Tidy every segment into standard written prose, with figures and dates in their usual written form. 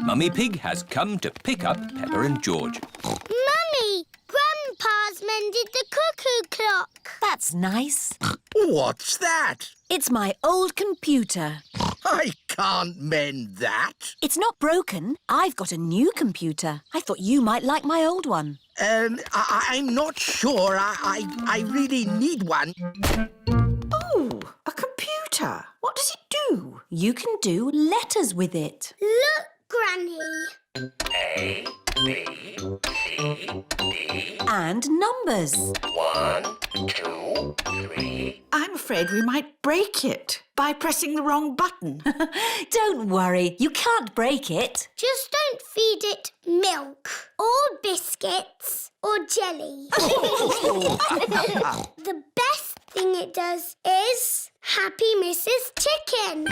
Mummy Pig has come to pick up Peppa and George. Mummy, Grandpa's mended the cuckoo clock. That's nice. What's that? It's my old computer. I can't mend that. It's not broken. I've got a new computer. I thought you might like my old one. I'm not sure. I really need one. Oh, a computer. What does it do? You can do letters with it. Look, Granny. A, B, C, D. And numbers. 1, 2, 3. I'm afraid we might break it by pressing the wrong button. Don't worry, you can't break it. Just don't feed it milk or biscuits or jelly. The best thing it does is Happy Mrs. Chicken.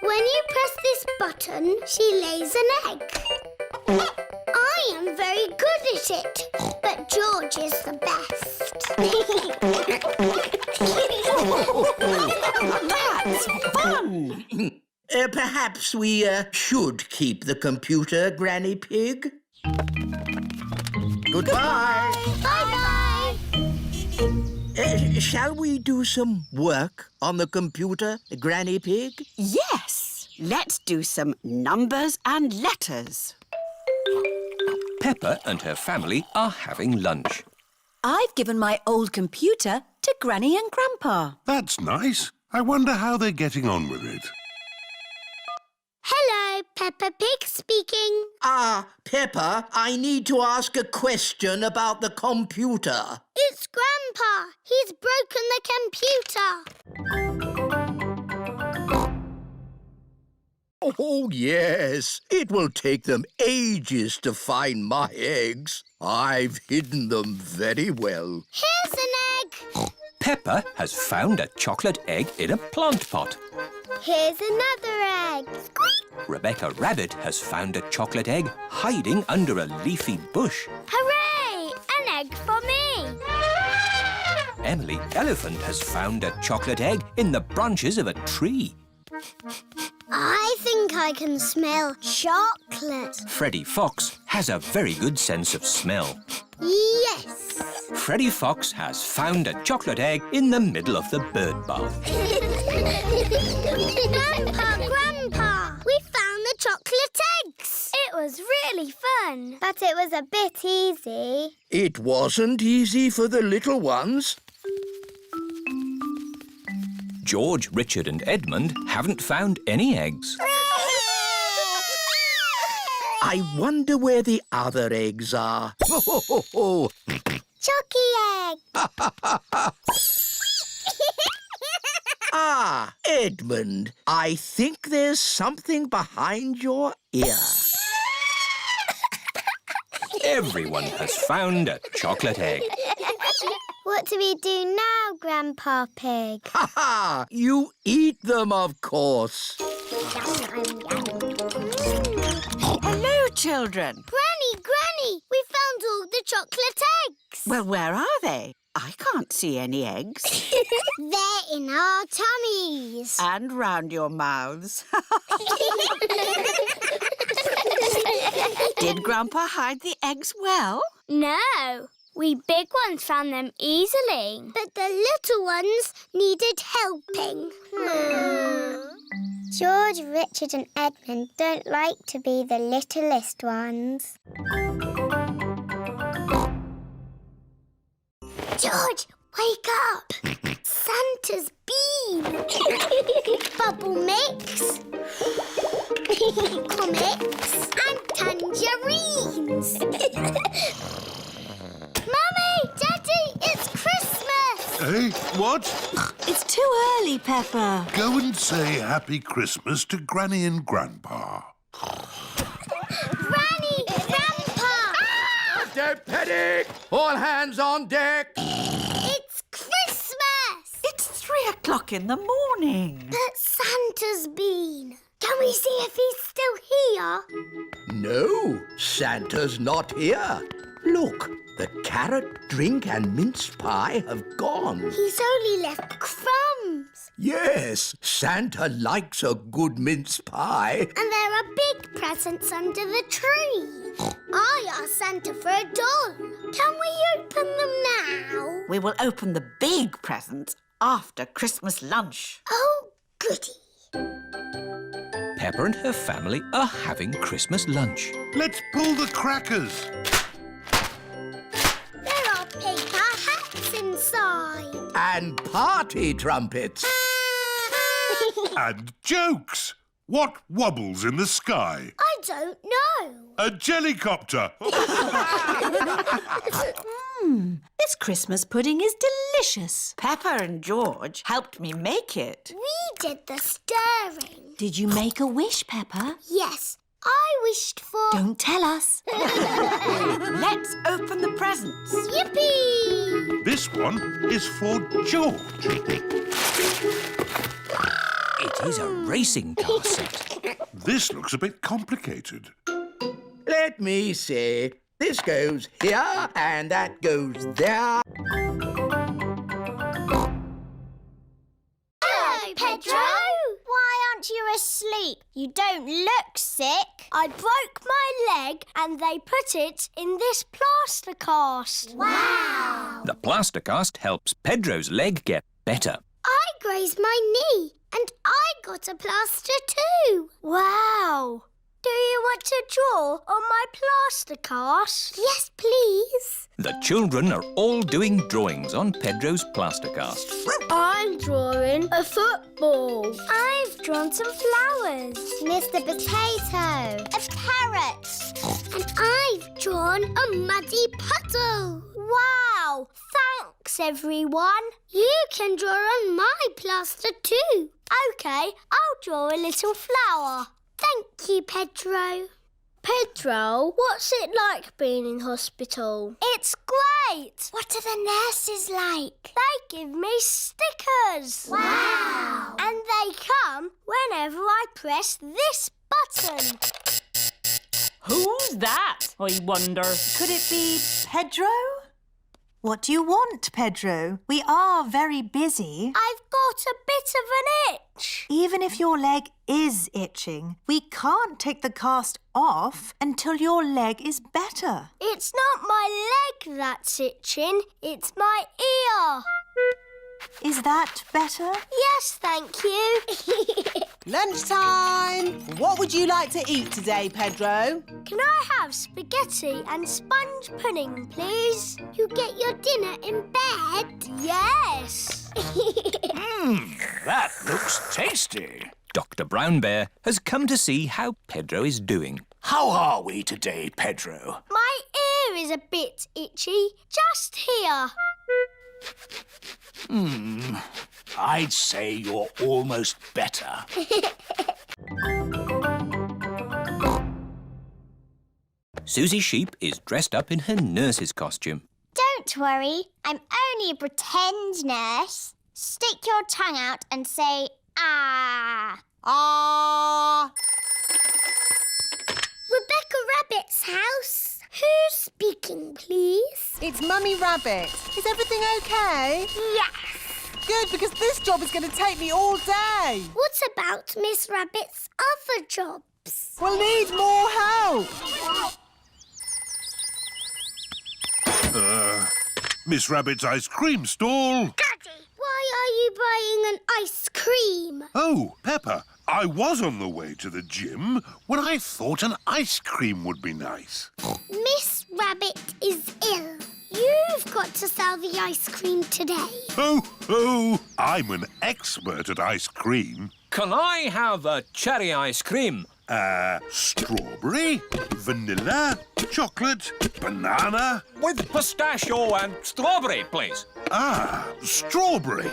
When you press this button, she lays an egg. I am very good at it, but George is the best. That's fun! Perhaps we should keep the computer, Granny Pig. Goodbye. Bye-bye. Shall we do some work on the computer, Granny Pig? Yes, let's do some numbers and letters. Peppa and her family are having lunch. I've given my old computer to Granny and Grandpa. That's nice. I wonder how they're getting on with it. Hello, Peppa Pig speaking. Peppa, I need to ask a question about the computer. It's Grandpa. He's broken the computer. Oh, yes. It will take them ages to find my eggs. I've hidden them very well. Here's an egg. Peppa has found a chocolate egg in a plant pot. Here's another egg. Squeak. Rebecca Rabbit has found a chocolate egg hiding under a leafy bush. Hooray! An egg for me. Emily Elephant has found a chocolate egg in the branches of a tree. I think I can smell chocolate. Freddie Fox has a very good sense of smell. Yes. Freddie Fox has found a chocolate egg in the middle of the bird bath. Grandpa, we found the chocolate eggs. It was really fun, but it was a bit easy. It wasn't easy for the little ones. George, Richard and Edmund haven't found any eggs. I wonder where the other eggs are. Chucky egg. Edmund, I think there's something behind your ear. Everyone has found a chocolate egg. What do we do now, Grandpa Pig? Ha! You eat them, of course. Hello, children. Granny, we found all the chocolate eggs. Well, where are they? I can't see any eggs. They're in our tummies. And round your mouths. Did Grandpa hide the eggs well? No, we big ones found them easily. But the little ones needed helping. George, Richard and Edmund don't like to be the littlest ones. George, wake up! Santa's bean! Bubble mix! Comics and tangerines! Mummy! Daddy! It's Christmas! Hey, what? It's too early, Peppa. Go and say Happy Christmas to Granny and Grandpa. Granny! Grandpa! Don't panic! All hands on deck! It's Christmas! It's 3 o'clock in the morning. But Santa's been. Can we see if he's still here? No, Santa's not here. Look, the carrot, drink and mince pie have gone. He's only left crumbs. Yes, Santa likes a good mince pie. And there are big presents under the tree. I asked Santa for a doll. Can we open them now? We will open the big presents after Christmas lunch. Oh, goody. Peppa and her family are having Christmas lunch. Let's pull the crackers. There are paper hats inside. And party trumpets. And jokes. What wobbles in the sky? I don't know. A jellycopter. This Christmas pudding is delicious. Peppa and George helped me make it. We did the stirring. Did you make a wish, Peppa? Yes, I wished for... Don't tell us. Let's open the presents. Yippee! This one is for George. It is a racing car set. This looks a bit complicated. Let me see. This goes here and that goes there. Hello, Pedro. Why aren't you asleep? You don't look sick. I broke my leg and they put it in this plaster cast. Wow. The plaster cast helps Pedro's leg get better. I grazed my knee and I got a plaster too. Wow. Do you want to draw on my plaster cast? Yes, please. The children are all doing drawings on Pedro's plaster cast. I'm drawing a football. I've drawn some flowers. Mr. Potato. A parrot. And I've drawn a muddy puddle. Wow! Thanks, everyone. You can draw on my plaster too. OK, I'll draw a little flower. Thank you, Pedro. Pedro, what's it like being in hospital? It's great. What are the nurses like? They give me stickers. Wow. And they come whenever I press this button. Who's that, I wonder? Could it be Pedro? What do you want, Pedro? We are very busy. I've got a bit of an itch. Even if your leg is itching, we can't take the cast off until your leg is better. It's not my leg that's itching, it's my ear. Is that better? Yes, thank you. Lunchtime! What would you like to eat today, Pedro? Can I have spaghetti and sponge pudding, please? You get your dinner in bed? Yes. That looks tasty. Dr. Brown Bear has come to see how Pedro is doing. How are we today, Pedro? My ear is a bit itchy, just here. I'd say you're almost better. Suzy Sheep is dressed up in her nurse's costume. Don't worry, I'm only a pretend nurse. Stick your tongue out and say, ah. Ah! Rebecca Rabbit's house. Who's speaking, please? It's Mummy Rabbit. Is everything okay? Yes. Good, because this job is going to take me all day. What about Miss Rabbit's other jobs? We'll need more help. Miss Rabbit's ice cream stall. Daddy, why are you buying an ice cream? Oh, Peppa, I was on the way to the gym when I thought an ice cream would be nice. Miss Rabbit is ill. You've got to sell the ice cream today. Oh, I'm an expert at ice cream. Can I have a cherry ice cream? Strawberry, vanilla, chocolate, banana. With pistachio and strawberry, please. Strawberry.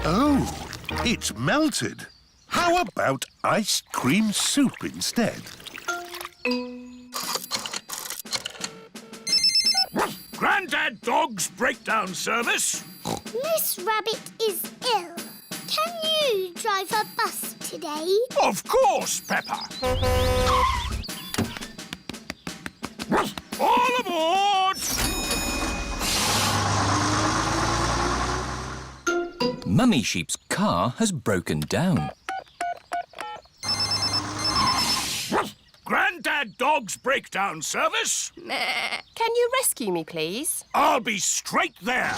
Oh, it's melted. How about ice cream soup instead? Grandad Dog's breakdown service. Miss Rabbit is ill. Can you drive a bus today? Of course, Peppa. All aboard! Mummy Sheep's car has broken down. Grandad Dog's breakdown service? Can you rescue me, please? I'll be straight there.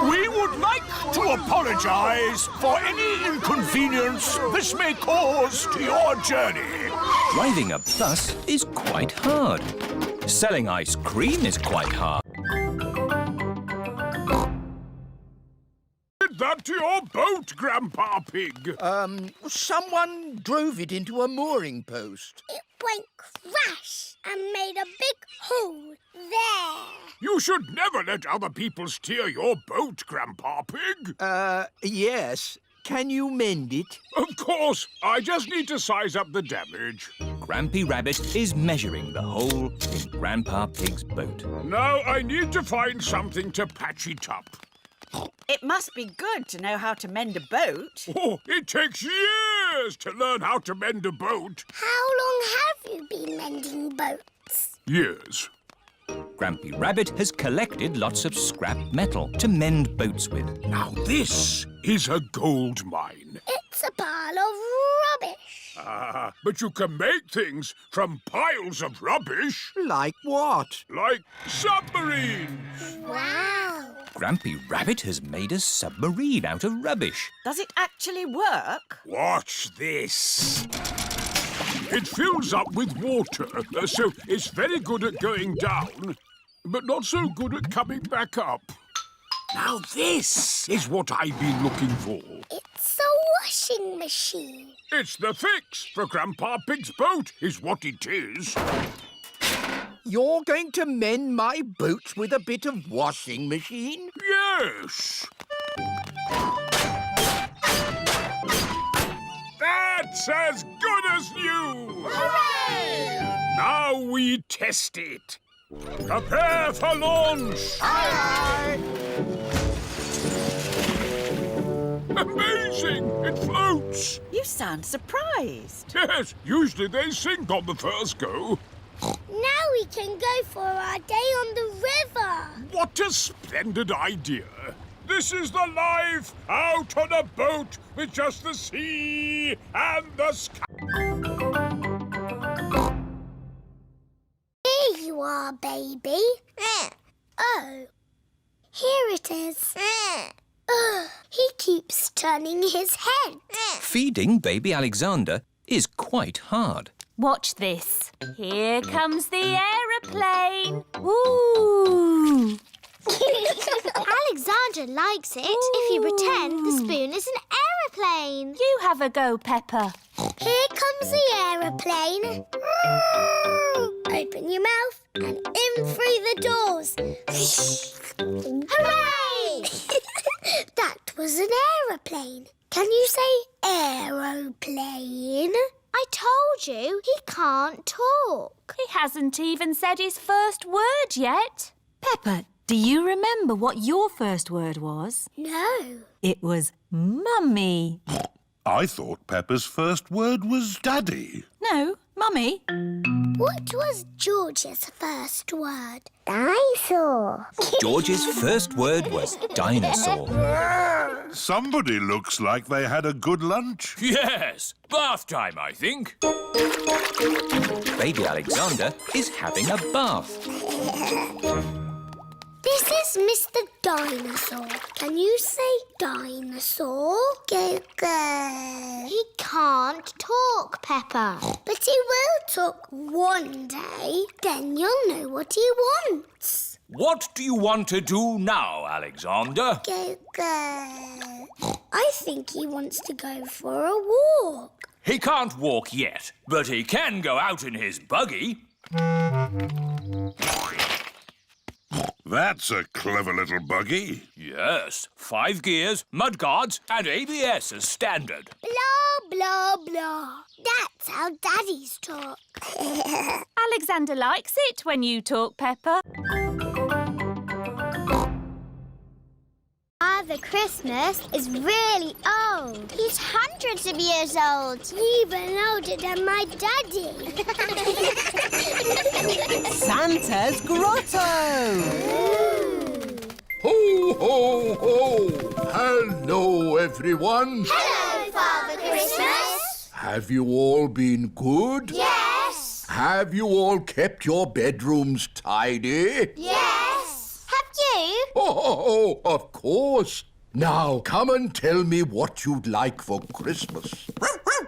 We would like to apologise for any inconvenience this may cause to your journey. Driving a bus is quite hard. Selling ice cream is quite hard. Did that to your boat, Grandpa Pig? Someone drove it into a mooring post. It went crash and made a big hole there. You should never let other people steer your boat, Grandpa Pig. Yes. Can you mend it? Of course. I just need to size up the damage. Grampy Rabbit is measuring the hole in Grandpa Pig's boat. Now I need to find something to patch it up. It must be good to know how to mend a boat. Oh, it takes years to learn how to mend a boat. How long have you been mending boats? Years. Grampy Rabbit has collected lots of scrap metal to mend boats with. Now this is a gold mine. It's a pile of rubbish. But you can make things from piles of rubbish. Like what? Like submarines. Wow. Grampy Rabbit has made a submarine out of rubbish. Does it actually work? Watch this. It fills up with water, so it's very good at going down, but not so good at coming back up. Now this is what I've been looking for. It's a washing machine. It's the fix for Grandpa Pig's boat, is what it is. You're going to mend my boots with a bit of washing machine? Yes. That's as good as new! Hooray! Now we test it. Prepare for launch! Aye, Amazing! It floats! You sound surprised. Yes, usually they sink on the first go. Now we can go for our day on the river. What a splendid idea! This is the life out on a boat with just the sea and the sky. Here you are, baby. Oh, here it is. He keeps turning his head. Feeding baby Alexander is quite hard. Watch this. Here comes the aeroplane. Woo! Alexander likes it if you pretend the spoon is an aeroplane. You have a go, Peppa. Here comes the aeroplane. Open your mouth and in through the doors. Hooray! That was an aeroplane. Can you say aeroplane? I told you he can't talk. He hasn't even said his first word yet. Peppa, do you remember what your first word was? No. It was mummy. I thought Peppa's first word was daddy. No, mummy. What was George's first word? Dinosaur. George's first word was dinosaur. Somebody looks like they had a good lunch. Yes, bath time, I think. Baby Alexander is having a bath. This is Mr. Dinosaur. Can you say dinosaur? Go, go. He can't talk, Peppa. But he will talk one day. Then you'll know what he wants. What do you want to do now, Alexander? Go, go. I think he wants to go for a walk. He can't walk yet, but he can go out in his buggy. That's a clever little buggy. Yes, 5 gears, mudguards and ABS as standard. Blah, blah, blah. That's how daddies talk. Alexander likes it when you talk, Peppa. Father Christmas is really old. He's hundreds of years old. Even older than my daddy. Santa's Grotto! Ho, ho, ho! Hello, everyone. Hello, Father Christmas. Have you all been good? Yes. Have you all kept your bedrooms tidy? Yes. Have you? Oh, of course. Now, come and tell me what you'd like for Christmas.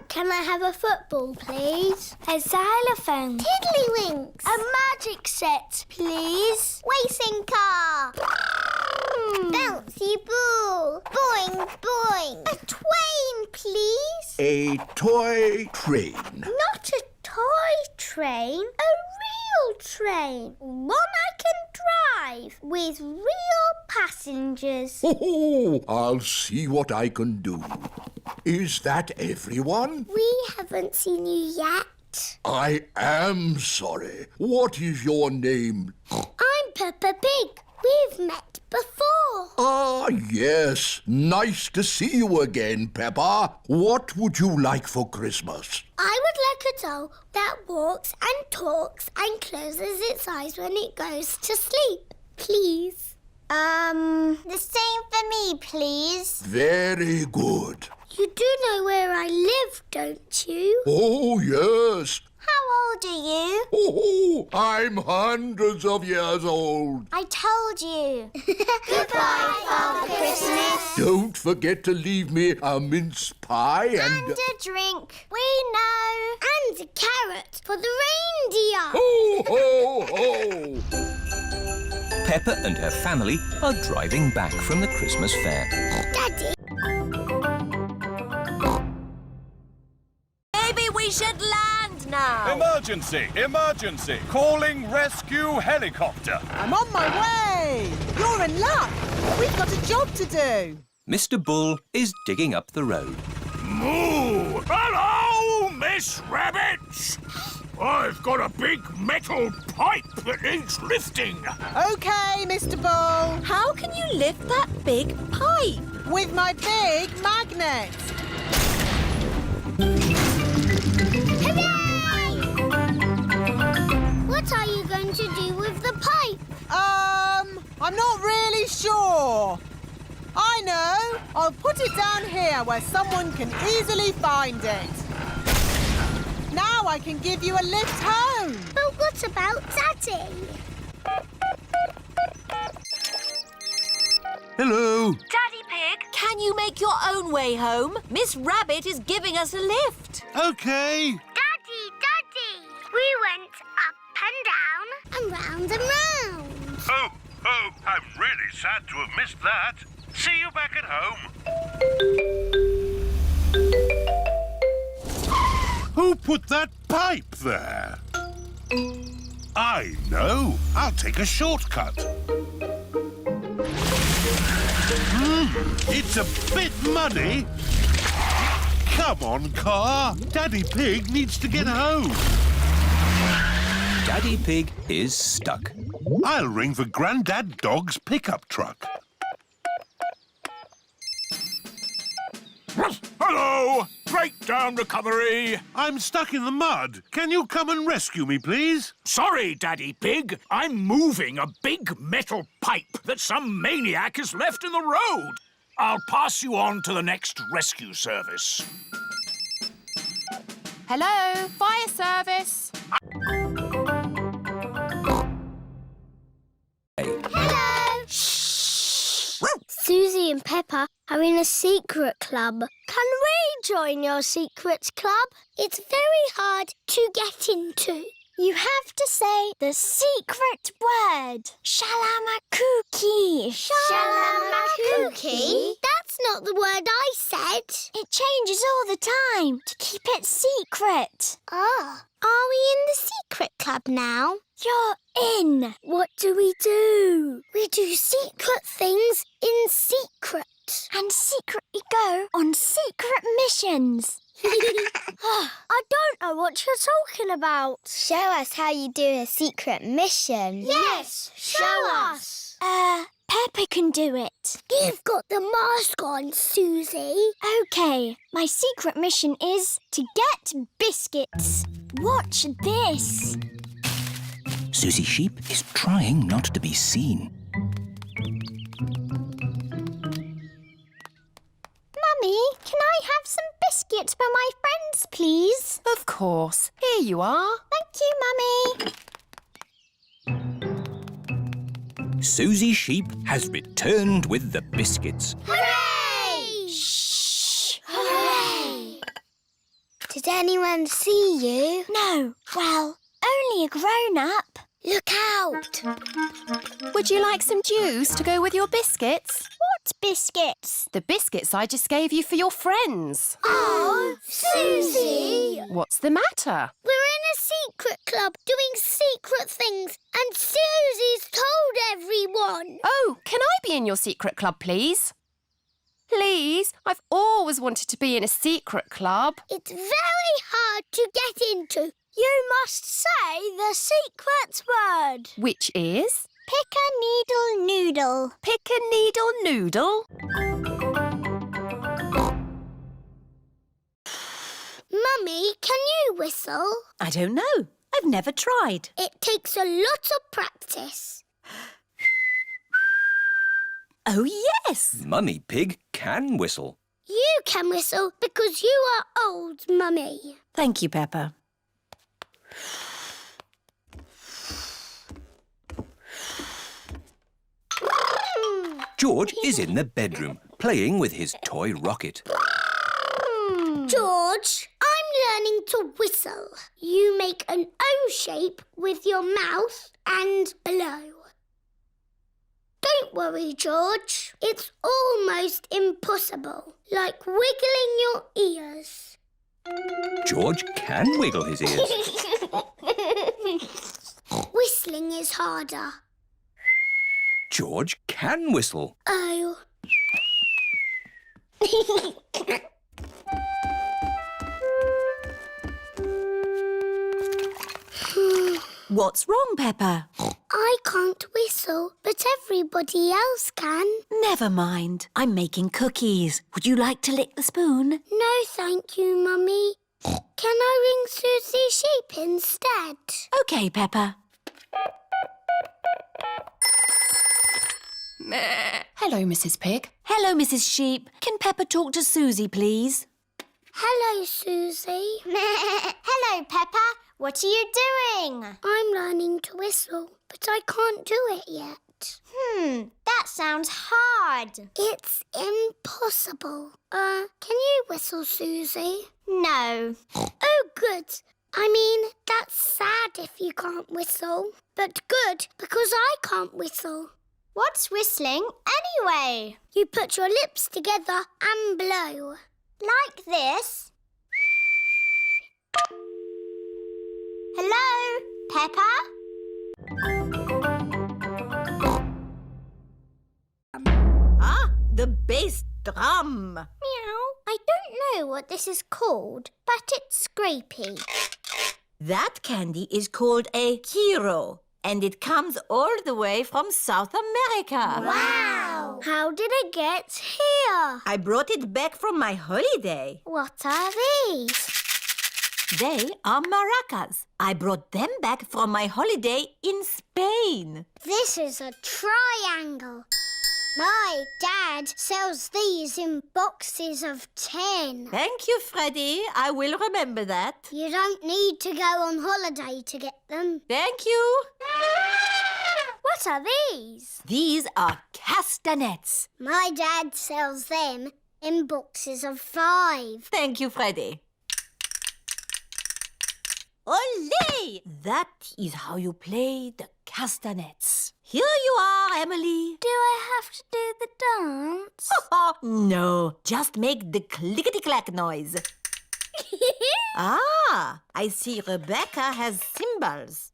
Can I have a football, please? A xylophone. Tiddlywinks. A magic set, please. Racing car. Bouncy ball. Boing, boing. A twain, please. A toy train. Not a toy train. A real train. One I can drive with real passengers. Oh, I'll see what I can do. Is that everyone? We haven't seen you yet. I am sorry. What is your name? I'm Peppa Pig. We've met before. Ah, yes. Nice to see you again, Peppa. What would you like for Christmas? I would like a doll that walks and talks and closes its eyes when it goes to sleep, please. The same for me, please. Very good. You do know where I live, don't you? Oh, yes. How old are you? Oh, I'm hundreds of years old. I told you. Goodbye, Father Christmas. Don't forget to leave me a mince pie and a drink. We know. And a carrot for the reindeer. Ho, ho, ho! Peppa and her family are driving back from the Christmas fair. Daddy. Maybe we should land now. Emergency! Emergency! Calling rescue helicopter. I'm on my way. You're in luck. We've got a job to do. Mr. Bull is digging up the road. Moo! Hello, Miss Rabbit! I've got a big metal pipe that needs lifting. OK, Mr. Bull. How can you lift that big pipe? With my big magnet. Hooray! What are you going to do with the pipe? I'm not really sure. I know. I'll put it down here where someone can easily find it. Now I can give you a lift home. But what about Daddy? Hello. Daddy Pig, can you make your own way home? Miss Rabbit is giving us a lift. OK. Daddy! We went up and down and round and round. Oh, I'm really sad to have missed that. See you back at home. Who put that pipe there? I know. I'll take a shortcut. It's a bit muddy. Come on, car. Daddy Pig needs to get home. Daddy Pig is stuck. I'll ring for Grandad Dog's pickup truck. Hello! Breakdown recovery. I'm stuck in the mud. Can you come and rescue me, please? Sorry, Daddy Pig. I'm moving a big metal pipe that some maniac has left in the road. I'll pass you on to the next rescue service. Hello, fire service. Hello! Suzy and Peppa are in a secret club. Can we join your secret club? It's very hard to get into. You have to say the secret word. Shalamakuki. Shalamakuki? That's not the word I said. It changes all the time to keep it secret. Ah. Are we in the secret club now? You're in. What do? We do secret things in secret. And secretly go on secret missions. I don't know what you're talking about. Show us how you do a secret mission. Yes, show us. Peppa can do it. You've got the mask on, Suzy. OK, my secret mission is to get biscuits. Watch this. Suzy Sheep is trying not to be seen. biscuits for my friends, please? Of course. Here you are. Thank you, Mummy. Suzy Sheep has returned with the biscuits. Hooray! Shh! Hooray! Did anyone see you? No. Well, only a grown-up. Look out! Would you like some juice to go with your biscuits? What biscuits? The biscuits I just gave you for your friends. Oh, Suzy! What's the matter? We're in a secret club doing secret things and Suzy's told everyone. Oh, can I be in your secret club, please? Please, I've always wanted to be in a secret club. It's very hard to get into. You must say the secret word. Which is? Pick a needle noodle. Pick a needle noodle? Mummy, can you whistle? I don't know. I've never tried. It takes a lot of practice. Oh, yes. Mummy Pig can whistle. You can whistle because you are old, Mummy. Thank you, Peppa. George is in the bedroom, playing with his toy rocket. George, I'm learning to whistle. You make an O shape with your mouth and blow. Don't worry, George. It's almost impossible, like wiggling your ears. George can wiggle his ears. Whistling is harder. George can whistle. Oh. What's wrong, Peppa? I can't whistle, but everybody else can. Never mind. I'm making cookies. Would you like to lick the spoon? No, thank you, Mummy. Can I ring Suzy Sheep instead? OK, Peppa. Hello, Mrs. Pig. Hello, Mrs. Sheep. Can Peppa talk to Suzy, please? Hello, Suzy. Hello, Peppa. What are you doing? I'm learning to whistle, but I can't do it yet. That sounds hard. It's impossible. Can you whistle, Suzy? No. Oh, good. I mean, that's sad if you can't whistle, but good because I can't whistle. What's whistling anyway? You put your lips together and blow. Like this. Hello, Peppa? Ah, the bass drum. Meow. I don't know what this is called, but it's scrapey. That candy is called a hero, and it comes all the way from South America. Wow! How did it get here? I brought it back from my holiday. What are these? They are maracas. I brought them back from my holiday in Spain. This is a triangle. My dad sells these in boxes of 10. Thank you, Freddie. I will remember that. You don't need to go on holiday to get them. Thank you. What are these? These are castanets. My dad sells them in boxes of 5. Thank you, Freddie. Olé! That is how you play the castanets. Here you are, Emily. Do I have to do the dance? No, just make the clickety-clack noise. Ah, I see Rebecca has cymbals.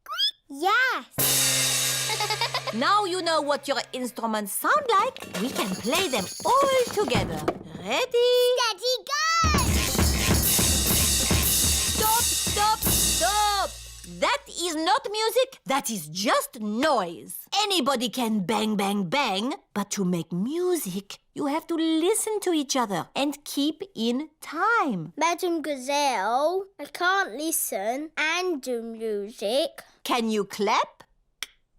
Yes. Now you know what your instruments sound like. We can play them all together. Ready? Steady, go! Stop, stop, stop! That is not music, that is just noise. Anybody can bang, bang, bang, but to make music, you have to listen to each other and keep in time. Madam Gazelle, I can't listen and do music. Can you clap?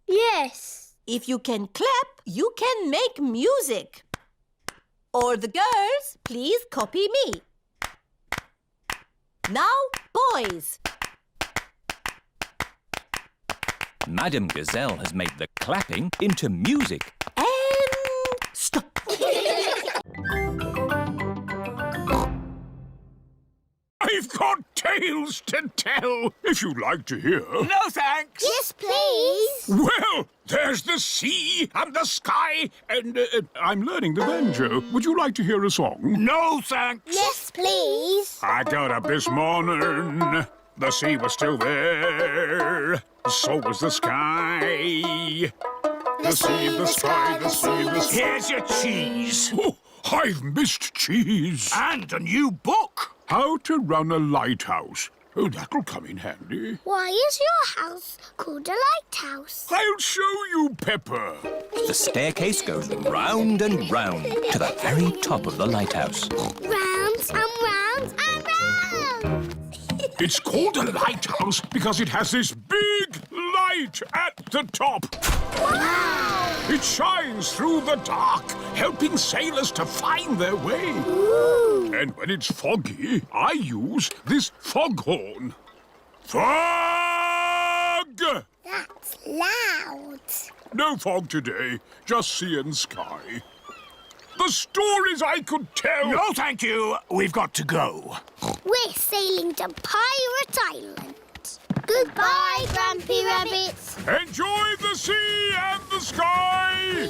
Yes. If you can clap, you can make music. All the girls, please copy me. Now, boys. Madame Gazelle has made the clapping into music. And stop. I've got tales to tell, if you'd like to hear. No thanks. Yes, please. Well, there's the sea and the sky, and I'm learning the banjo. Would you like to hear a song? No thanks. Yes, please. I got up this morning. The sea was still there. So was the sky. The sea, the sky, the sea, the sky. Here's your cheese. Oh, I've missed cheese. And a new book. How to run a lighthouse. Oh, that'll come in handy. Why is your house called a lighthouse? I'll show you, Peppa. The staircase goes round and round to the very top of the lighthouse. Round and round and round. It's called a lighthouse because it has this big light at the top. Wow! It shines through the dark, helping sailors to find their way. Ooh. And when it's foggy, I use this foghorn. Fog! That's loud. No fog today, just sea and sky. The stories I could tell... No, thank you. We've got to go. We're sailing to Pirate Island. Goodbye, Grampy Rabbit. Enjoy the sea and the sky!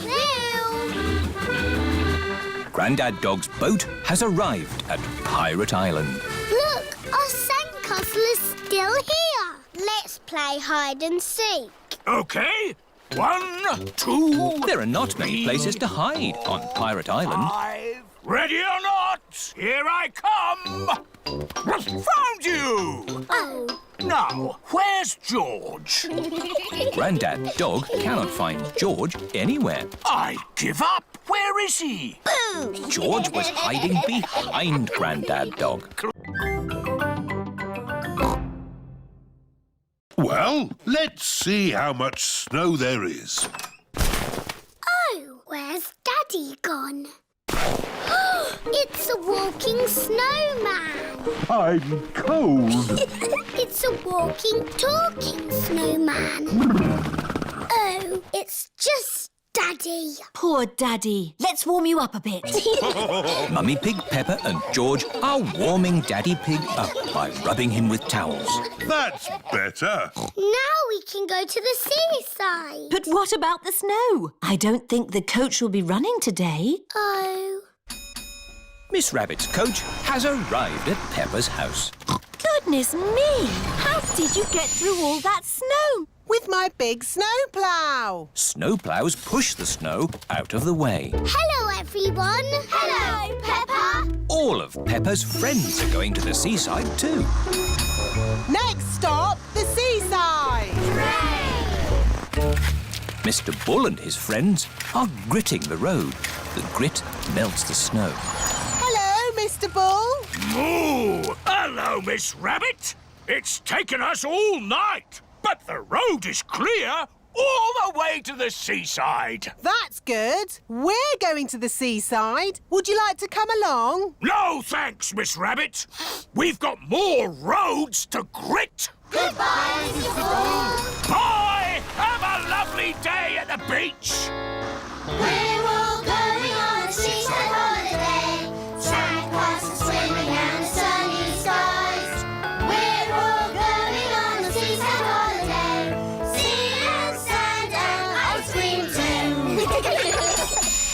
Grandad Dog's boat has arrived at Pirate Island. Look, our sandcastle is still here. Let's play hide and seek. OK. 1, 2... There are not many places to hide on Pirate Island. 5. Ready or not, here I come. Found you. Oh. Now, where's George? Grandad Dog cannot find George anywhere. I give up. Where is he? Boo! George was hiding behind Grandad Dog. Well, let's see how much snow there is. Oh, where's Daddy gone? It's a walking snowman. I'm cold. It's a walking, talking snowman. Oh, it's just Daddy. Poor Daddy. Let's warm you up a bit. Mummy Pig, Peppa and George are warming Daddy Pig up by rubbing him with towels. That's better. Now we can go to the seaside. But what about the snow? I don't think the coach will be running today. Oh. Miss Rabbit's coach has arrived at Peppa's house. Goodness me! How did you get through all that snow? With my big snowplow. Snowplows push the snow out of the way. Hello, everyone. Hello, Peppa. All of Peppa's friends are going to the seaside too. Next stop, the seaside. Hooray! Mr. Bull and his friends are gritting the road. The grit melts the snow. Hello, Mr. Bull. Moo! Hello, Miss Rabbit. It's taken us all night, but the road is clear all the way to the seaside. That's good. We're going to the seaside. Would you like to come along? No, thanks, Miss Rabbit. We've got more roads to grit. Goodbye, Mr. Bull. Bye! Have a lovely day at the beach. We're all going on a seaside holiday. Sandcastles swimming and sunny skies. We're all going on a seaside holiday. Sea and sand and ice cream too.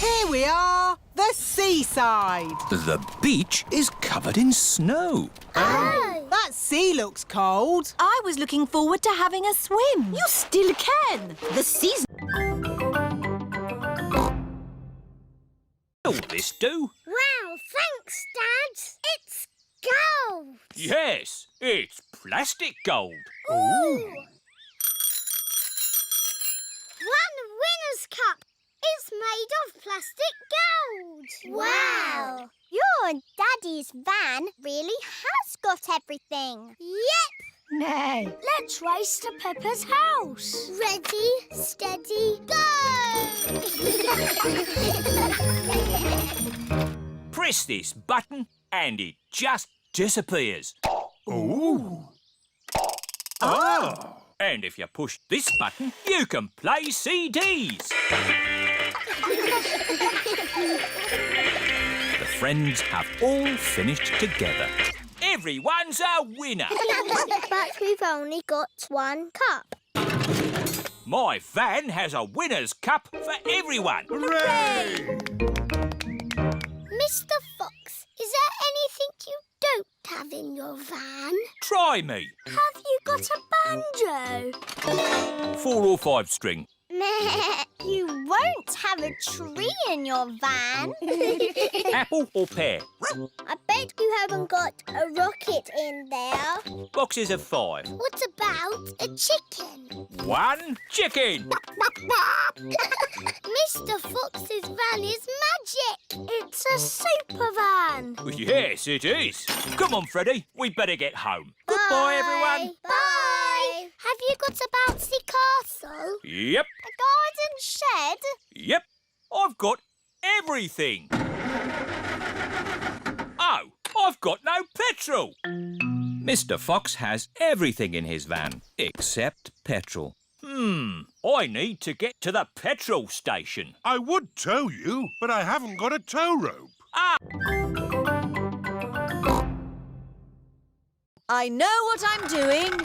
Here we are, the seaside. The beach is covered in snow. Oh. That sea looks cold. I was looking forward to having a swim. You still can. The season... All this do? Wow, thanks, Dad. It's gold. Yes, it's plastic gold. Ooh. One winner's cup is made of plastic gold. Wow. Your Daddy's van really has got everything. Yep. No. Let's race to Peppa's house. Ready, steady, go! Press this button and it just disappears. Ooh. Oh! And if you push this button, you can play CDs. The friends have all finished together. Everyone's a winner. But we've only got one cup. My van has a winner's cup for everyone. Hooray! Mr. Fox, is there anything you don't have in your van? Try me. Have you got a banjo? 4 or 5 string. You won't have a tree in your van. Apple or pear? I bet you haven't got a rocket in there. Boxes of 5. What about a chicken? 1 chicken. Mr. Fox's van is magic. It's a super van. Yes, it is. Come on, Freddy. We better get home. Goodbye, everyone. Bye. Have you got a bouncy castle? Yep. A garden shed? Yep. I've got everything. Oh, I've got no petrol. Mr. Fox has everything in his van except petrol. I need to get to the petrol station. I would tow you, but I haven't got a tow rope. I know what I'm doing.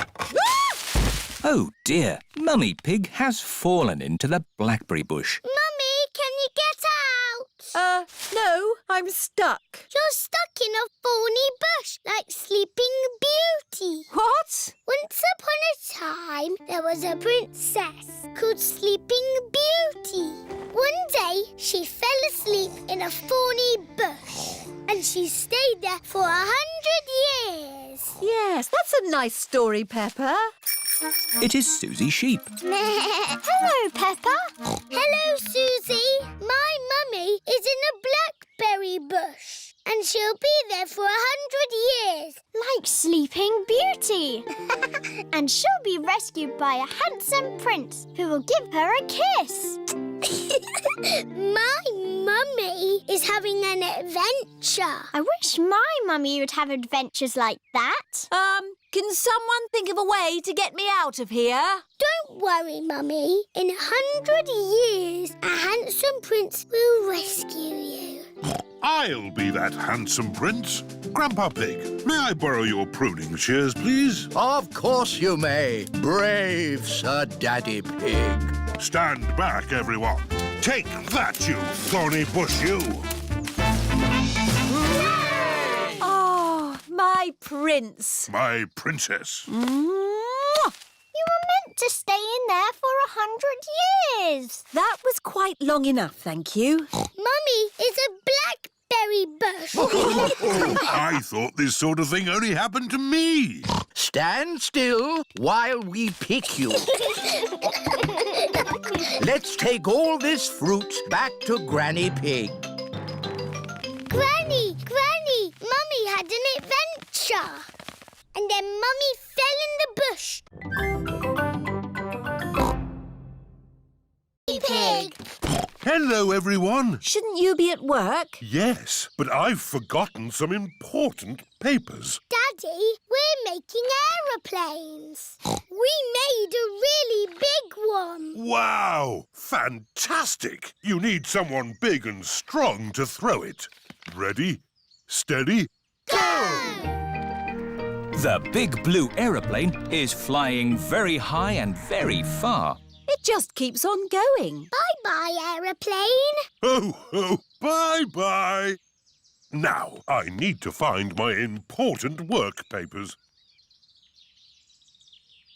Oh dear, Mummy Pig has fallen into the blackberry bush. Mummy, can you get out? No, I'm stuck. You're stuck in a thorny bush like Sleeping Beauty. What? Once upon a time, there was a princess called Sleeping Beauty. One day, she fell asleep in a thorny bush, and she stayed there for 100 years. Yes, that's a nice story, Peppa. It is Suzy Sheep. Hello, Peppa. Hello, Suzy. My mummy is in a blackberry bush, and she'll be there for 100 years. Like Sleeping Beauty. And she'll be rescued by a handsome prince who will give her a kiss. My mummy is having an adventure. I wish my mummy would have adventures like that. Can someone think of a way to get me out of here? Don't worry, Mummy. In 100 years, a handsome prince will rescue you. I'll be that handsome prince. Grandpa Pig, may I borrow your pruning shears, please? Of course you may, brave Sir Daddy Pig. Stand back, everyone. Take that, you thorny bush, you! Oh, my prince. My princess. You were meant to stay in there for 100 years. That was quite long enough, thank you. Mummy is a blackberry bush. I thought this sort of thing only happened to me. Stand still while we pick you. Let's take all this fruit back to Granny Pig. Granny, Mummy had an adventure. And then Mummy fell in the bush. Pig. Hello, everyone. Shouldn't you be at work? Yes, but I've forgotten some important papers. Daddy, we're making aeroplanes. We made a really big one. Wow! Fantastic! You need someone big and strong to throw it. Ready, steady, go! The big blue aeroplane is flying very high and very far. It just keeps on going. Bye-bye, aeroplane. Oh, bye-bye. Now, I need to find my important work papers.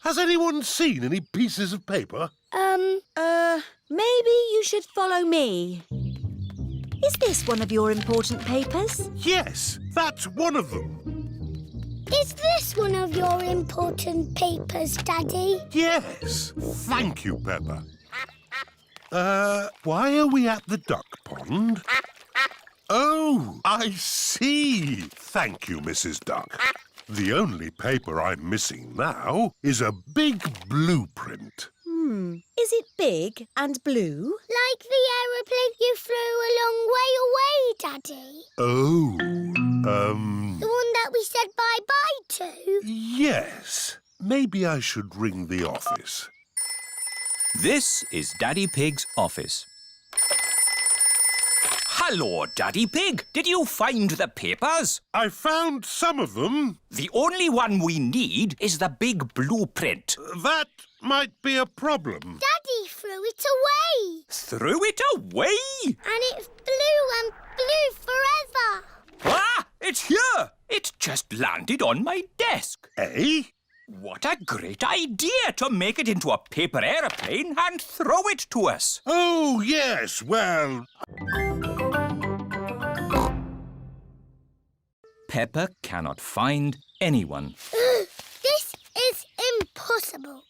Has anyone seen any pieces of paper? Maybe you should follow me. Is this one of your important papers? Yes, that's one of them. Is this one of your important papers, Daddy? Yes. Thank you, Peppa. Why are we at the duck pond? Oh, I see. Thank you, Mrs. Duck. The only paper I'm missing now is a big blueprint. Is it big and blue? Like the aeroplane you flew a long way away, Daddy. Oh, The one that we said bye-bye to? Yes. Maybe I should ring the office. This is Daddy Pig's office. Hello, Daddy Pig. Did you find the papers? I found some of them. The only one we need is the big blueprint. That might be a problem. Daddy threw it away. Threw it away? And it flew and flew forever. Ah! It's here! It just landed on my desk. Eh? What a great idea to make it into a paper aeroplane and throw it to us. Oh, yes. Well... Peppa cannot find anyone. This is impossible.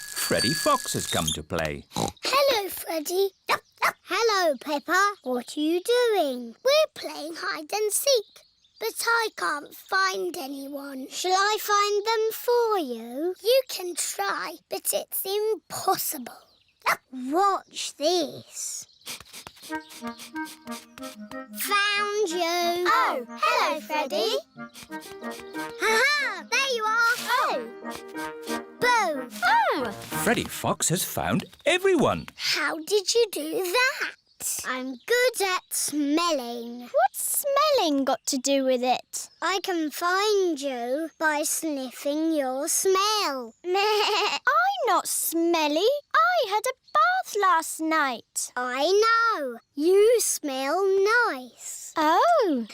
Freddy Fox has come to play. Hello, Freddy. Hello, Peppa. What are you doing? We're playing hide and seek, but I can't find anyone. Shall I find them for you? You can try, but it's impossible. Watch this. Found you. Oh, hello, Freddy. Ha-ha! There you are. Oh. Boo. Oh. Freddy Fox has found everyone. How did you do that? I'm good at smelling. What's smelling got to do with it? I can find you by sniffing your smell. I'm not smelly. I had a bath last night. I know. You smell nice. Oh.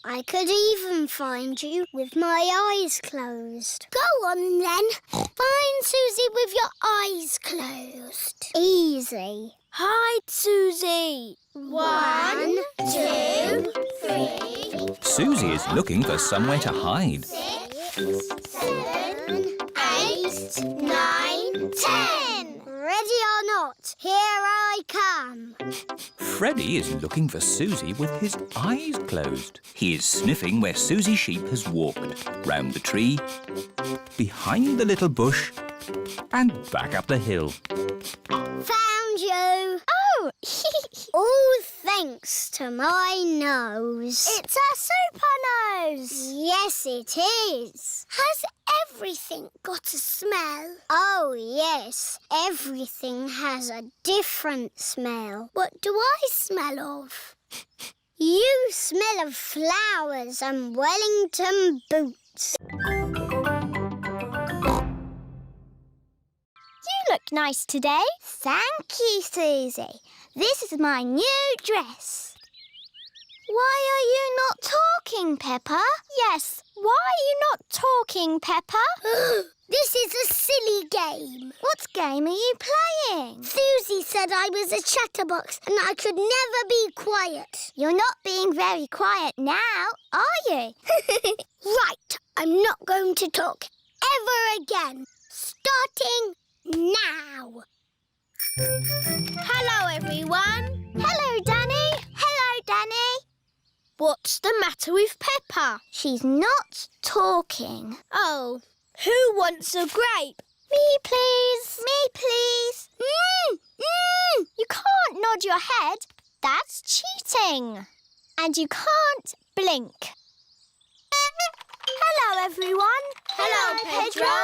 I could even find you with my eyes closed. Go on then. Find Suzy with your eyes closed. Easy. Hide, Suzy. 1, 2, 3. Suzy is looking for somewhere to hide. 6, 7, 8, 9, 10. Ready or not, here I come. Freddy is looking for Suzy with his eyes closed. He is sniffing where Suzy Sheep has walked. Round the tree, behind the little bush, and back up the hill. Found you. Oh. All thanks to my nose. It's a super nose. Yes, it is. Has everything got a smell? Oh, yes. Everything has a different smell. What do I smell of? You smell of flowers and Wellington boots. You look nice today. Thank you, Suzy. This is my new dress. Why are you not talking, Peppa? Yes, why are you not talking, Peppa? This is a silly game. What game are you playing? Suzy said I was a chatterbox and I could never be quiet. You're not being very quiet now, are you? Right, I'm not going to talk ever again. Starting now. Hello, everyone. Hello, Danny. Hello, Danny. What's the matter with Peppa? She's not talking. Oh, who wants a grape? Me, please. Me, please. You can't nod your head. That's cheating. And you can't blink. Hello, everyone. Hello, Pedro.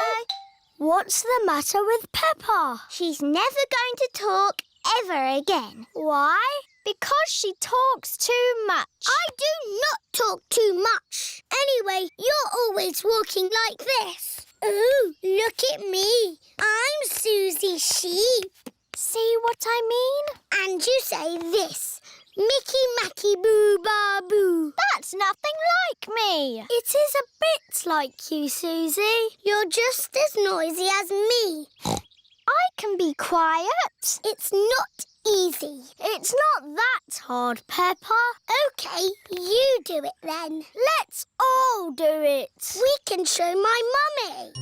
What's the matter with Peppa? She's never going to talk ever again. Why? Because she talks too much. I do not talk too much. Anyway, you're always walking like this. Ooh, look at me. I'm Suzy Sheep. See what I mean? And you say this. Mickey Macky Boo Ba Boo. That's nothing like me. It is a bit like you, Suzy. You're just as noisy as me. I can be quiet. It's not easy. It's not that hard, Peppa. OK, you do it then. Let's all do it. We can show my mummy.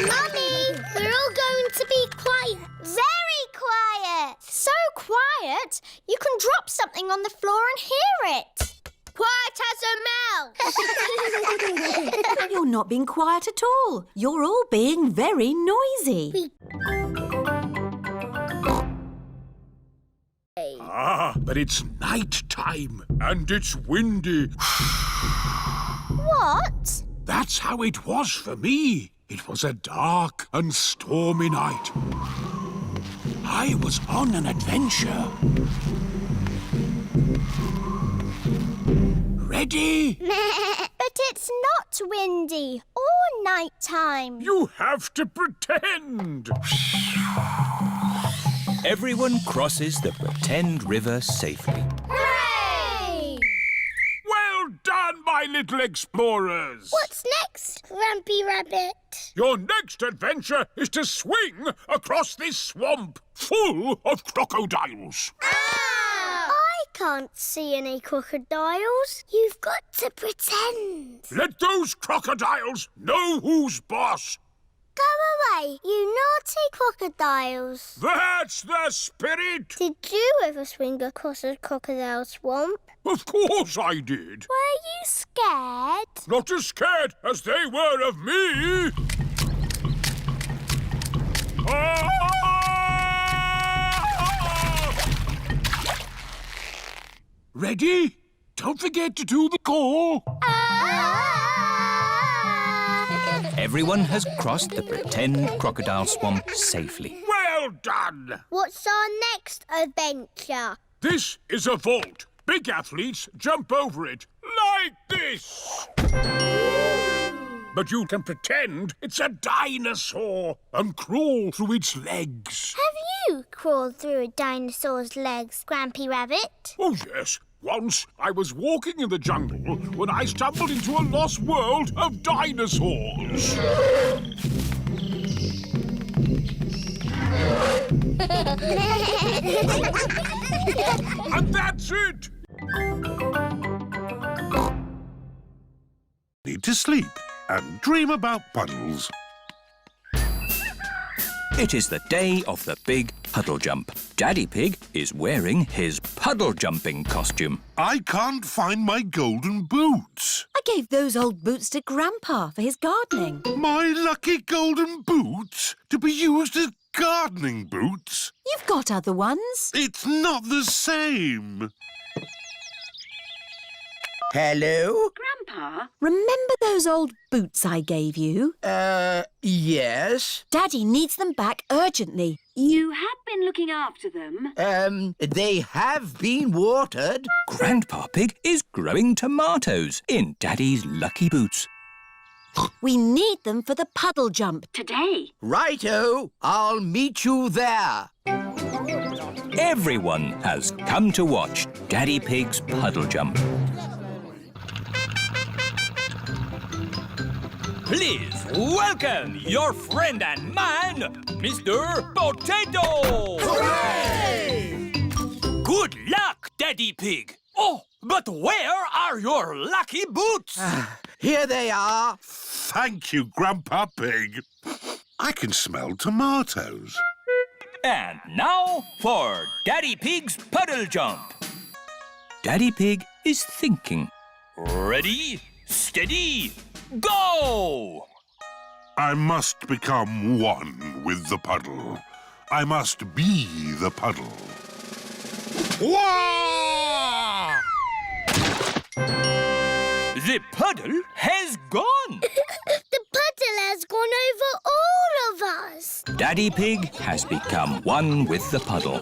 Mummy, we're all going to be quiet. Very quiet. So quiet, you can drop something on the floor and hear it. Quiet as a mouse. You're not being quiet at all. You're all being very noisy. Ah, but it's night time and it's windy. What? That's how it was for me. It was a dark and stormy night. I was on an adventure. Ready? But it's not windy or nighttime. You have to pretend. Everyone crosses the pretend river safely. Hooray! Well done, my little explorers. What's next, Grampy Rabbit? Your next adventure is to swing across this swamp full of crocodiles. I can't see any crocodiles. You've got to pretend. Let those crocodiles know who's boss. Go away, you naughty crocodiles. That's the spirit. Did you ever swing across a crocodile swamp? Of course I did. Were you scared? Not as scared as they were of me. Ready? Don't forget to do the call. Everyone has crossed the pretend crocodile swamp safely. Well done. What's our next adventure? This is a vault. Big athletes jump over it like this. But you can pretend it's a dinosaur and crawl through its legs. Have you crawled through a dinosaur's legs, Grampy Rabbit? Oh, yes. Once I was walking in the jungle when I stumbled into a lost world of dinosaurs. And that's it! Need to sleep and dream about puddles. It is the day of the big puddle jump. Daddy Pig is wearing his puddle jumping costume. I can't find my golden boots. I gave those old boots to Grandpa for his gardening. My lucky golden boots to be used as gardening boots. You've got other ones. It's not the same. Hello? Grandpa? Remember those old boots I gave you? Yes? Daddy needs them back urgently. You have been looking after them. They have been watered. Grandpa Pig is growing tomatoes in Daddy's lucky boots. We need them for the puddle jump. Today. Righto, I'll meet you there. Everyone has come to watch Daddy Pig's puddle jump. Please welcome your friend and mine, Mr. Potato! Hooray! Good luck, Daddy Pig. Oh, but where are your lucky boots? Here they are. Thank you, Grandpa Pig. I can smell tomatoes. And now for Daddy Pig's puddle jump. Daddy Pig is thinking. Ready, steady, go! I must become one with the puddle. I must be the puddle. Wah! The puddle has gone. The puddle has gone over all of us. Daddy Pig has become one with the puddle.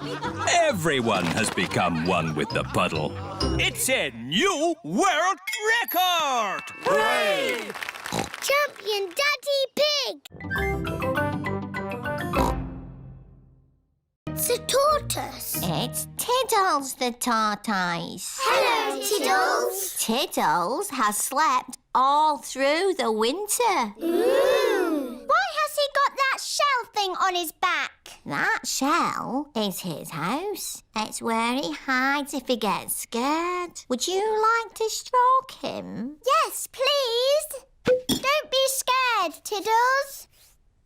Everyone has become one with the puddle. It's a new world record! Hooray! Champion Daddy Pig! It's a tortoise. It's Tiddles the tortoise. Hello, Tiddles. Tiddles has slept all through the winter. Ooh. Why has he got that shell thing on his back? That shell is his house. It's where he hides if he gets scared. Would you like to stroke him? Yes, please. Don't be scared, Tiddles.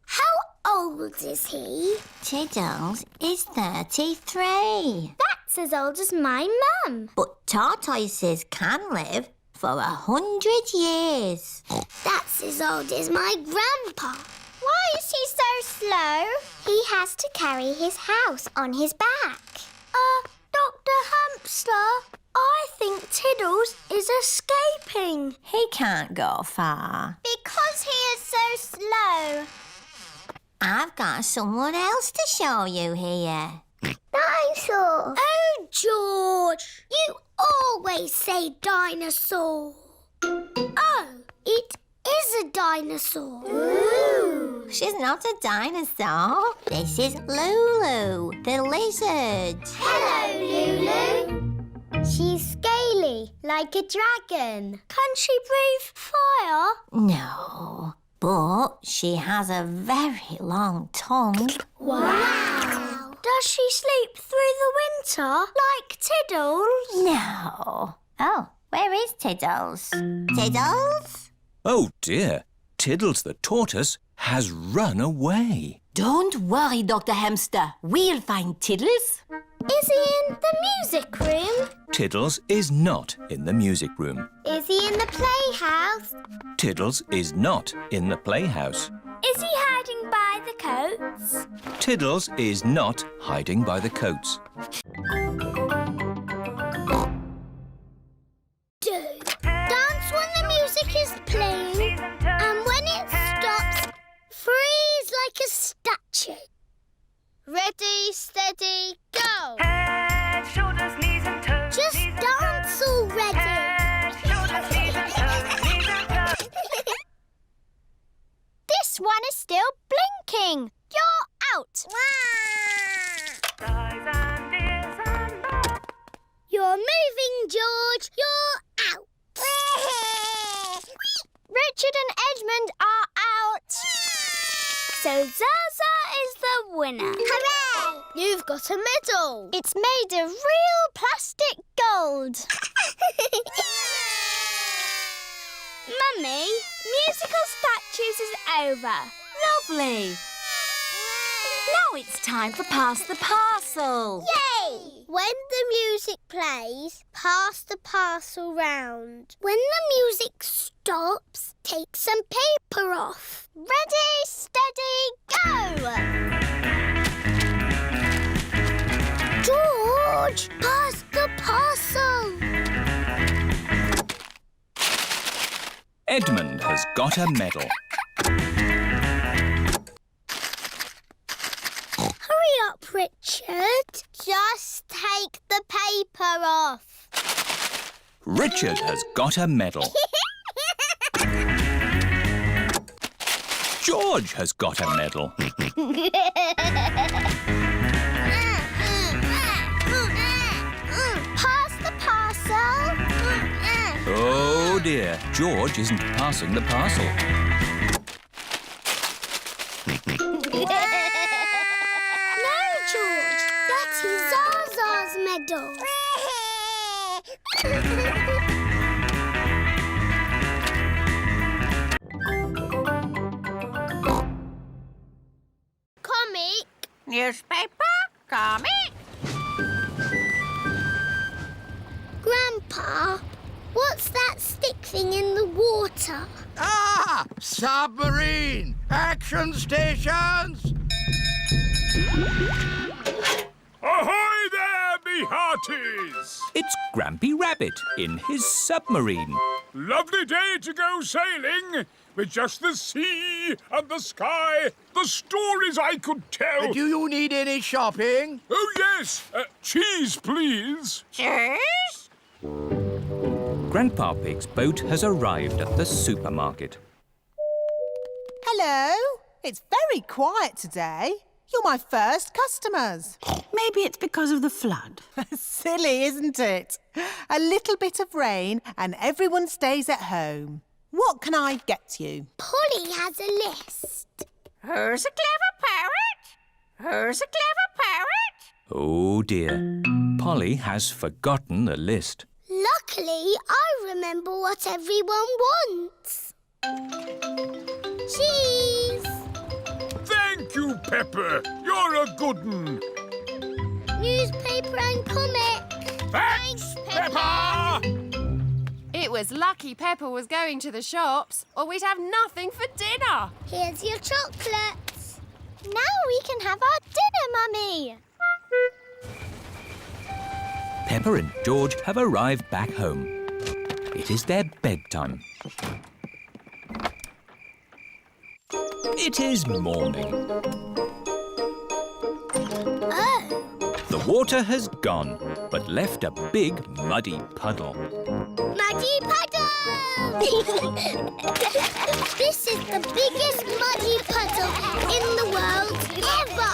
How old is he? Tiddles is 33. That's as old as my mum. But tortoises can live for 100 years. That's as old as my grandpa. Why is he so slow? He has to carry his house on his back. Dr. Hamster, I think Tiddles is escaping. He can't go far. Because he is so slow. I've got someone else to show you here. Dinosaur. Oh, George, you always say dinosaur. Oh, it is a dinosaur. Ooh. She's not a dinosaur. This is Lulu, the lizard. Hello, Lulu. She's scaly, like a dragon. Can she breathe fire? No, but she has a very long tongue. Wow. Does she sleep through the winter, like Tiddles? No. Oh, where is Tiddles? Tiddles? Oh dear, Tiddles the tortoise has run away. Don't worry, Dr. Hamster. We'll find Tiddles. Is he in the music room? Tiddles is not in the music room. Is he in the playhouse? Tiddles is not in the playhouse. Is he hiding by the coats? Tiddles is not hiding by the coats. Dance when the music is playing, and when it stops, freeze like a statue. Ready, steady, go! Head, shoulders, knees and toes. Just dance already! Head, shoulders, knees and toes, knees and toes. This one is still blinking. You're out. Eyes and ears and mouth. You're moving, George. You're out. Richard and Edmund are out. So Zaza is the winner. Hooray! You've got a medal. It's made of real plastic gold. Mummy, musical statues is over. Lovely. Now it's time for Pass the Parcel. Yay! When the music plays, pass the parcel round. When the music stops, take some paper off. Ready, steady, go! George, pass the parcel. Edmund has got a medal. Hurry up, Richard. Just take the paper off. Richard has got a medal. George has got a medal. Pass the parcel. Oh dear, George isn't passing the parcel. No, George. That is Zaza's medal. Comic. Newspaper, comic. Grandpa, what's that stick thing in the water? Ah! Submarine Action stations! Ahoy there, me hearties! It's Grampy Rabbit in his submarine. Lovely day to go sailing, with just the sea and the sky, the stories I could tell. Do you need any shopping? Oh, yes. Cheese, please. Cheese? Grandpa Pig's boat has arrived at the supermarket. Hello. It's very quiet today. You're my first customers. Maybe it's because of the flood. Silly, isn't it? A little bit of rain and everyone stays at home. What can I get you? Polly has a list. Who's a clever parrot? Who's a clever parrot? Oh dear, Polly has forgotten the list. Luckily, I remember what everyone wants. Cheese! Thank you, Pepper. You're a good un. Newspaper and comic. Thanks, Pepper! It was lucky Peppa was going to the shops, or we'd have nothing for dinner. Here's your chocolates. Now we can have our dinner, Mummy. Peppa and George have arrived back home. It is their bedtime. It is morning. Oh, The water has gone, but left a big muddy puddle. muddy puddle! This is the biggest muddy puddle in the world ever!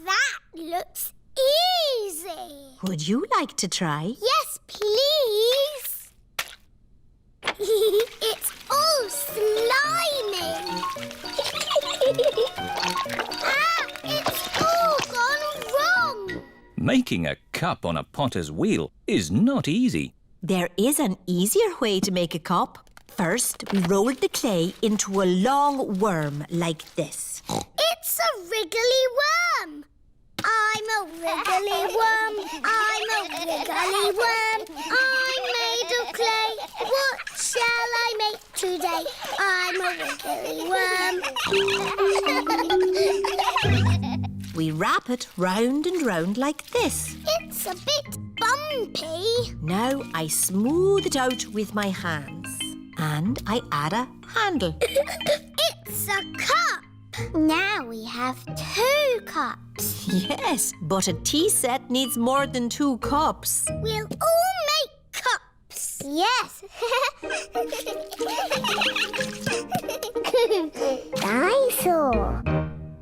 That looks easy. Would you like to try? Yes, please. It's all slimy. It's all gone wrong. Making a cup on a potter's wheel is not easy. There is an easier way to make a cup. First, we roll the clay into a long worm like this. It's a wriggly worm. I'm a wriggly worm. I'm a wriggly worm. I'm made of clay. What shall I make today? I'm a wriggly worm. We wrap it round and round like this. It's a bit bumpy. Now I smooth it out with my hands. And I add a handle. It's a cup. Now we have 2 cups. Yes, but a tea set needs more than 2 cups. We'll all make cups. Yes. Dinosaur.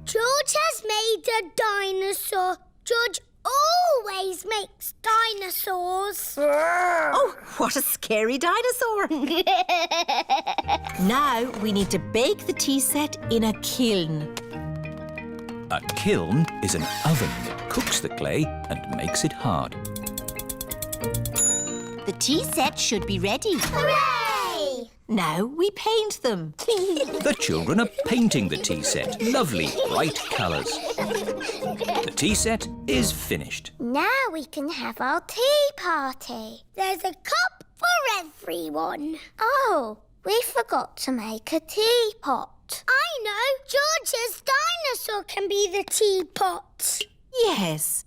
George has made a dinosaur. George always makes dinosaurs. Oh, what a scary dinosaur. Now we need to bake the tea set in a kiln. A kiln is an oven that cooks the clay and makes it hard. The tea set should be ready. Hooray! Now we paint them. The children are painting the tea set. Lovely, bright colours. The tea set is finished. Now we can have our tea party. There's a cup for everyone. Oh, we forgot to make a teapot. I know. George's dinosaur can be the teapot. Yes.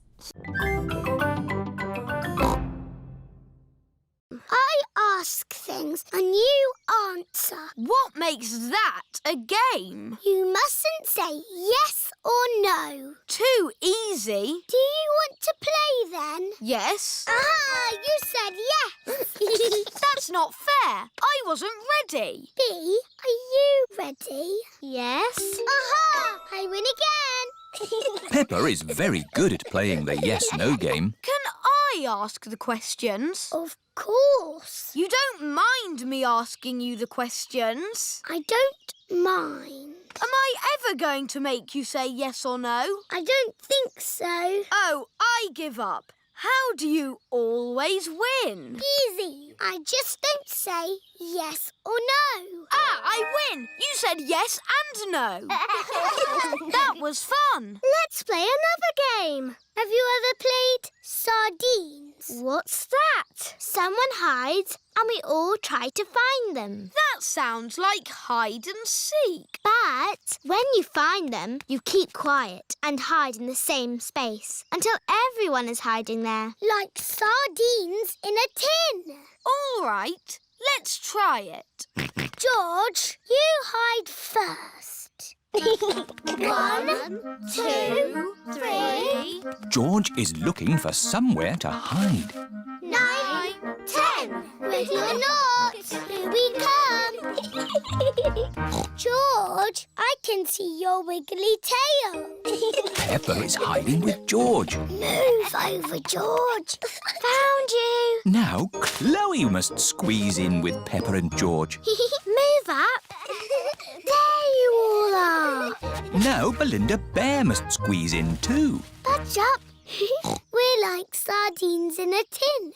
I ask things and you answer. What makes that a game? You mustn't say yes or no. Too easy. Do you want to play then? Yes. Ah, you said yes. That's not fair. I wasn't ready. B, are you ready? Yes. Aha! I win again. Peppa is very good at playing the yes-no game. Can I ask the questions? Of course. You don't mind me asking you the questions? I don't mind. Am I ever going to make you say yes or no? I don't think so. Oh, I give up. How do you always win? Easy. I just don't say yes or no. Ah, I win! You said yes and no. That was fun. Let's play another game. Have you ever played sardines? What's that? Someone hides and we all try to find them. That sounds like hide and seek. But when you find them, you keep quiet and hide in the same space until everyone is hiding there. Like sardines in a tin. All right, let's try it. George, you hide first. 1, 2, 3. George is looking for somewhere to hide. 9, 10. Ready or not, here we come. George, I can see your wiggly tail. Peppa is hiding with George. Move over, George. Found you. Now Chloe must squeeze in with Peppa and George. Move up. There you all are. Now Belinda Bear must squeeze in too. Budge up. We're like sardines in a tin.